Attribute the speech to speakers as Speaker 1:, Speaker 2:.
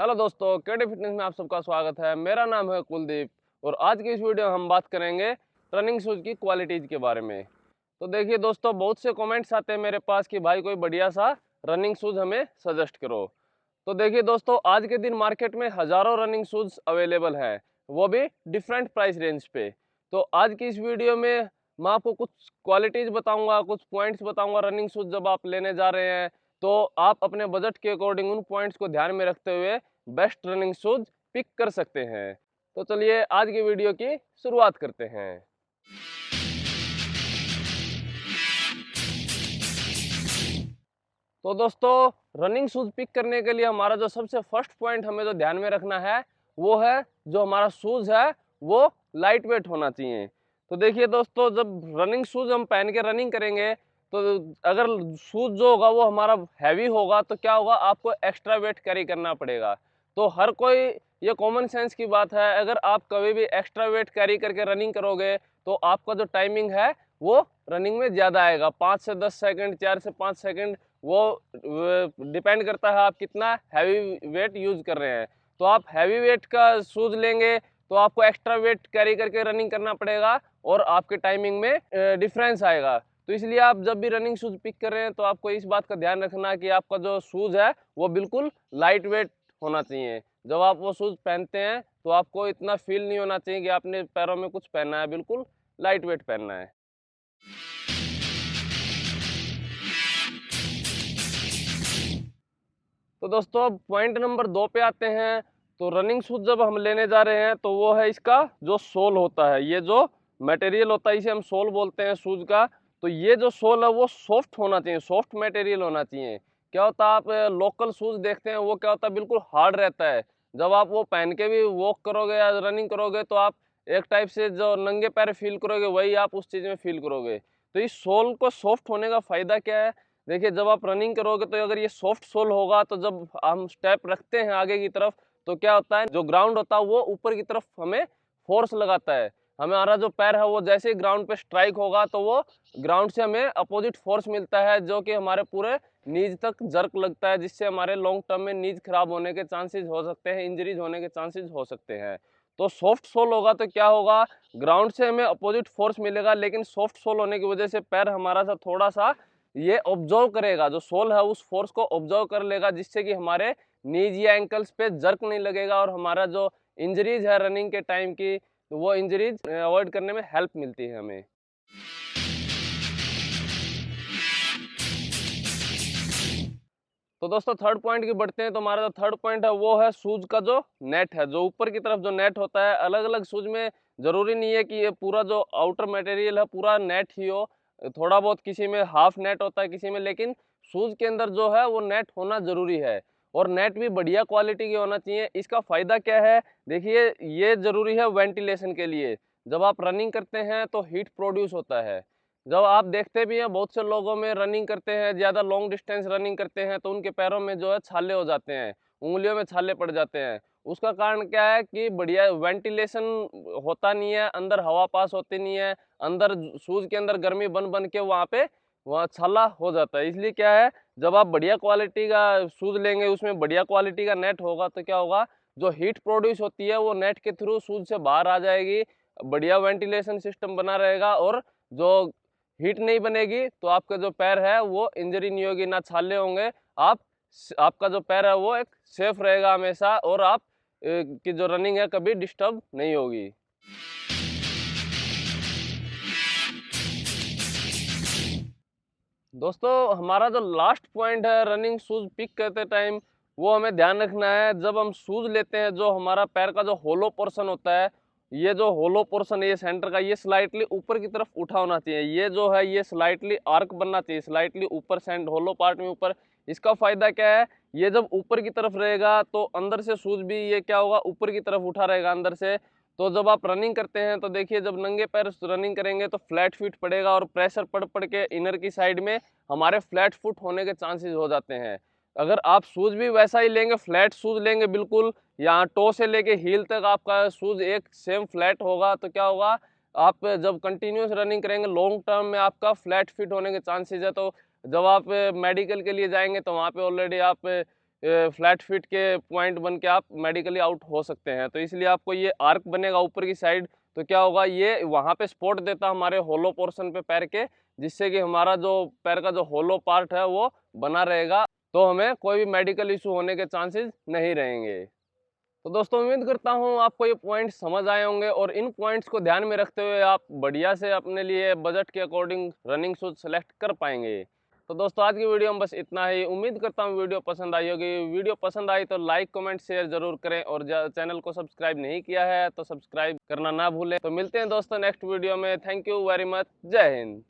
Speaker 1: Hello दोस्तों, KD fitness में आप सबका स्वागत है। मेरा नाम है कुलदीप और आज की इस वीडियो में हम बात करेंगे रनिंग शूज़ की क्वालिटीज़ के बारे में। तो देखिए दोस्तों, बहुत से कमेंट्स आते हैं मेरे पास कि भाई कोई बढ़िया सा रनिंग शूज़ हमें सजेस्ट करो। तो देखिए दोस्तों, आज के दिन मार्केट में हज़ारों रनिंग शूज़ अवेलेबल हैं, वो भी डिफरेंट प्राइस रेंज पे। तो आज की इस वीडियो में मैं आपको कुछ क्वालिटीज़ बताऊँगा, कुछ पॉइंट्स बताऊँगा रनिंग शूज़ जब आप लेने जा रहे हैं, तो आप अपने बजट के अकॉर्डिंग उन पॉइंट्स को ध्यान में रखते हुए बेस्ट रनिंग शूज पिक कर सकते हैं। तो चलिए आज की वीडियो की शुरुआत करते हैं। तो दोस्तों, रनिंग शूज पिक करने के लिए हमारा जो सबसे फर्स्ट पॉइंट हमें जो ध्यान में रखना है वो है जो हमारा शूज है वो लाइट वेट होना चाहिए। तो देखिए दोस्तों, जब रनिंग शूज हम पहन के रनिंग करेंगे तो अगर शूज जो होगा वो हमारा हैवी होगा तो क्या होगा, आपको एक्स्ट्रा वेट कैरी करना पड़ेगा। तो हर कोई, ये कॉमन सेंस की बात है, अगर आप कभी भी एक्स्ट्रा वेट कैरी करके रनिंग करोगे तो आपका जो टाइमिंग है वो रनिंग में ज़्यादा आएगा, 5 से 10 सेकंड, 4 से 5 सेकंड, वो डिपेंड करता है आप कितना हैवी वेट यूज कर रहे हैं। तो आप हैवी वेट का शूज लेंगे तो आपको एक्स्ट्रा वेट कैरी करके रनिंग करना पड़ेगा और आपके टाइमिंग में डिफरेंस आएगा। तो इसलिए आप जब भी रनिंग शूज पिक कर रहे हैं तो आपको इस बात का ध्यान रखना कि आपका जो शूज है वो बिल्कुल लाइट वेट होना चाहिए। जब आप वो शूज पहनते हैं तो आपको इतना फील नहीं होना चाहिए कि आपने पैरों में कुछ पहना है, बिल्कुल लाइट वेट पहनना है। तो दोस्तों, पॉइंट नंबर 2 पे आते हैं। तो रनिंग शूज जब हम लेने जा रहे हैं तो वो है इसका जो सोल होता है, ये जो मटेरियल होता है इसे हम सोल बोलते हैं शूज का। तो ये जो सोल है वो सॉफ्ट होना चाहिए, सॉफ्ट मटेरियल होना चाहिए। क्या होता है, आप लोकल शूज देखते हैं वो क्या होता है, बिल्कुल हार्ड रहता है। जब आप वो पहन के भी वॉक करोगे या रनिंग करोगे तो आप एक टाइप से जो नंगे पैर फील करोगे वही आप उस चीज़ में फील करोगे। तो इस सोल को सॉफ्ट होने का फ़ायदा क्या है, देखिए जब आप रनिंग करोगे तो अगर ये सॉफ्ट सोल होगा तो जब हम स्टेप रखते हैं आगे की तरफ तो क्या होता है, जो ग्राउंड होता है वो ऊपर की तरफ हमें फोर्स लगाता है। हमारा जो पैर है वो जैसे ही ग्राउंड पे स्ट्राइक होगा तो वो ग्राउंड से हमें अपोजिट फोर्स मिलता है जो कि हमारे पूरे नीज तक जर्क लगता है, जिससे हमारे लॉन्ग टर्म में नीज खराब होने के चांसेस हो सकते हैं, इंजरीज होने के चांसेस हो सकते हैं। तो सॉफ्ट सोल होगा तो क्या होगा, ग्राउंड से हमें अपोजिट फोर्स मिलेगा, लेकिन सॉफ्ट सोल होने की वजह से पैर हमारा सा थोड़ा सा ये ऑब्जर्व करेगा, जो सोल है उस फोर्स को ऑब्जर्व कर लेगा, जिससे कि हमारे नीज या एंकल्स पे जर्क नहीं लगेगा और हमारा जो इंजरीज है रनिंग के टाइम की, तो वो इंजरीज अवॉइड करने में हेल्प मिलती है हमें। तो दोस्तों, थर्ड पॉइंट की बढ़ते हैं। तो हमारा जो थर्ड पॉइंट है वो है शूज का जो नेट है, जो ऊपर की तरफ जो नेट होता है। अलग अलग शूज में जरूरी नहीं है कि ये पूरा जो आउटर मटेरियल है पूरा नेट ही हो, थोड़ा बहुत किसी में हाफ नेट होता है किसी में, लेकिन शूज के अंदर जो है वो नेट होना जरूरी है और नेट भी बढ़िया क्वालिटी की होना चाहिए। इसका फायदा क्या है, देखिए ये जरूरी है वेंटिलेशन के लिए। जब आप रनिंग करते हैं तो हीट प्रोड्यूस होता है। जब आप देखते भी हैं बहुत से लोगों में रनिंग करते हैं, ज़्यादा लॉन्ग डिस्टेंस रनिंग करते हैं तो उनके पैरों में जो है छाले हो जाते हैं, उंगलियों में छाले पड़ जाते हैं। उसका कारण क्या है कि बढ़िया वेंटिलेशन होता नहीं है, अंदर हवा पास होती नहीं है, अंदर शूज़ के अंदर गर्मी बन बन के वहाँ छाला हो जाता है। इसलिए क्या है, जब आप बढ़िया क्वालिटी का शूज़ लेंगे उसमें बढ़िया क्वालिटी का नेट होगा तो क्या होगा, जो हीट प्रोड्यूस होती है वो नेट के थ्रू शूज़ से बाहर आ जाएगी, बढ़िया वेंटिलेशन सिस्टम बना रहेगा और जो हीट नहीं बनेगी तो आपका जो पैर है वो इंजरी नहीं होगी, ना छाले होंगे। आप आपका जो पैर है वो एक सेफ रहेगा हमेशा और आप की जो रनिंग है कभी डिस्टर्ब नहीं होगी। दोस्तों, हमारा जो लास्ट पॉइंट है रनिंग शूज पिक करते टाइम, वो हमें ध्यान रखना है। जब हम शूज लेते हैं, जो हमारा पैर का जो होलो पोर्शन होता है, ये जो होलो पोर्शन है ये सेंटर का, ये स्लाइटली ऊपर की तरफ उठा होना चाहिए। ये जो है ये स्लाइटली आर्क बनना चाहिए, स्लाइटली ऊपर सेंट होलो पार्ट में ऊपर। इसका फायदा क्या है, ये जब ऊपर की तरफ रहेगा तो अंदर से शूज भी ये क्या होगा, ऊपर की तरफ उठा रहेगा अंदर से। तो जब आप रनिंग करते हैं तो देखिए जब नंगे पैर रनिंग करेंगे तो फ्लैट फीट पड़ेगा और प्रेशर पड़ पड़ के इनर की साइड में हमारे फ्लैट फुट होने के चांसेस हो जाते हैं। अगर आप शूज भी वैसा ही लेंगे, फ्लैट शूज लेंगे बिल्कुल, यहाँ टो से लेके हील तक आपका शूज एक सेम फ्लैट होगा तो क्या होगा, आप जब कंटिन्यूस रनिंग करेंगे लॉन्ग टर्म में आपका फ्लैट फिट होने के चांसेस है। तो जब आप मेडिकल के लिए जाएंगे तो वहाँ पे ऑलरेडी आप फ्लैट फिट के पॉइंट बन के आप मेडिकली आउट हो सकते हैं। तो इसलिए आपको ये आर्क बनेगा ऊपर की साइड, तो क्या होगा, ये वहाँ पे सपोर्ट देता है हमारे होलो पोर्शन पे पैर के, जिससे कि हमारा जो पैर का जो होलो पार्ट है वो बना रहेगा, तो हमें कोई भी मेडिकल इशू होने के चांसेस नहीं रहेंगे। तो दोस्तों उम्मीद करता हूँ आपको ये पॉइंट समझ आए होंगे और इन पॉइंट्स को ध्यान में रखते हुए आप बढ़िया से अपने लिए बजट के अकॉर्डिंग रनिंग शूज सेलेक्ट कर पाएंगे। तो दोस्तों आज की वीडियो में बस इतना ही। उम्मीद करता हूँ वीडियो पसंद आई होगी। वीडियो पसंद आई तो लाइक कमेंट शेयर जरूर करें और चैनल को सब्सक्राइब नहीं किया है तो सब्सक्राइब करना ना भूलें। तो मिलते हैं दोस्तों नेक्स्ट वीडियो में। Thank you very much. जय हिंद।